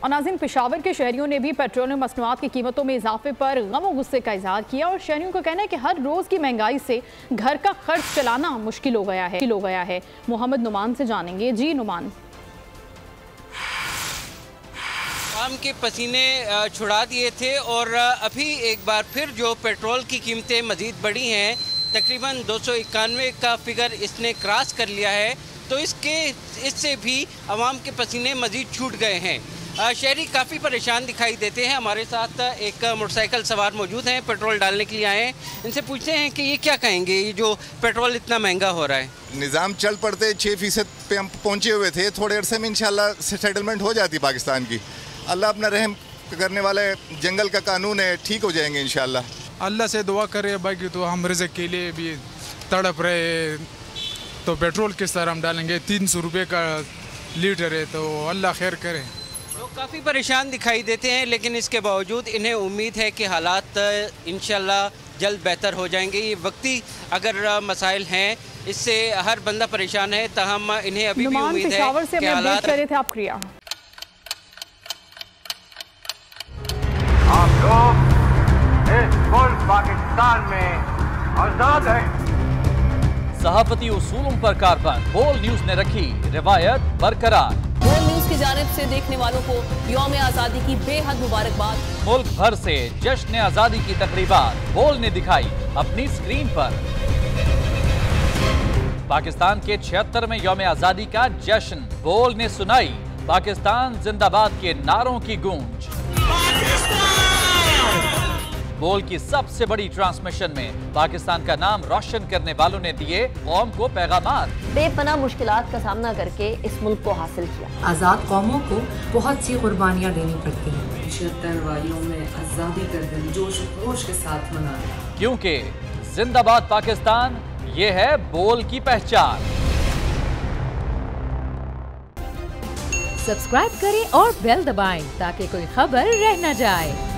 और नाज़रीन, पेशावर के शहरियों ने भी पेट्रोलियम मसनूआत की कीमतों में इजाफे पर गम और गुस्से का इजहार किया और शहरियों का कहना है कि हर रोज़ की महंगाई से घर का खर्च चलाना मुश्किल हो गया है। मोहम्मद नुमान से जानेंगे। जी नुमान। आम के पसीने छुड़ा दिए थे और अभी एक बार फिर जो पेट्रोल की कीमतें मज़ीद बढ़ी हैं, तकरीबन 291 का फिगर इसने क्रॉस कर लिया है, तो इससे भी आवाम के पसीने मज़ीद छूट गए हैं। शहरी काफ़ी परेशान दिखाई देते हैं। हमारे साथ एक मोटरसाइकिल सवार मौजूद हैं, पेट्रोल डालने के लिए आए हैं। इनसे पूछते हैं कि ये क्या कहेंगे, ये जो पेट्रोल इतना महंगा हो रहा है। निज़ाम चल पड़ते 6% पे हम पहुँचे हुए थे, थोड़े अरसे में इंशाल्लाह सेटलमेंट हो जाती पाकिस्तान की। अल्लाह अपना रहम करने वाले, जंगल का कानून है, ठीक हो जाएंगे इंशाल्लाह। अल्लाह से दुआ करे, बाकी तो हम रिज़्क़ के लिए भी तड़प रहे, तो पेट्रोल किस तरह हम डालेंगे? 300 रुपये का लीटर है, तो अल्लाह खैर करे। लोग काफ़ी परेशान दिखाई देते हैं, लेकिन इसके बावजूद इन्हें उम्मीद है कि हालात इंशाल्लाह जल्द बेहतर हो जाएंगे। ये वक्ती अगर मसाइल हैं, इससे हर बंदा परेशान है, ताहम इन्हें अभी भी उम्मीद है कि हालात। आप लोग इस मुल्क पाकिस्तान में आजाद हैं। सहाफती उसूलों पर कारबंद बोल न्यूज ने रखी रिवायत बरकरार। बोल न्यूज की जानिब से देखने वालों को यौम आजादी की बेहद मुबारकबाद। मुल्क भर से जश्न आजादी की तकरीबात बोल ने दिखाई अपनी स्क्रीन पर। पाकिस्तान के 76वें यौम आजादी का जश्न बोल ने सुनाई पाकिस्तान जिंदाबाद के नारों की गूंज। बोल की सबसे बड़ी ट्रांसमिशन में पाकिस्तान का नाम रोशन करने वालों ने दिए कौम को पैगामात। बेपनाह मुश्किलात का सामना करके इस मुल्क को हासिल किया। आजाद कौमों को बहुत सी कुर्बानियां देनी पड़ती हैं। 76 वालियों में आजादी का दिन जोश खरोश के साथ मनाया, क्योंकि जिंदाबाद पाकिस्तान ये है बोल की पहचान। सब्सक्राइब करें और बेल दबाएं ताकि कोई खबर रह न जाए।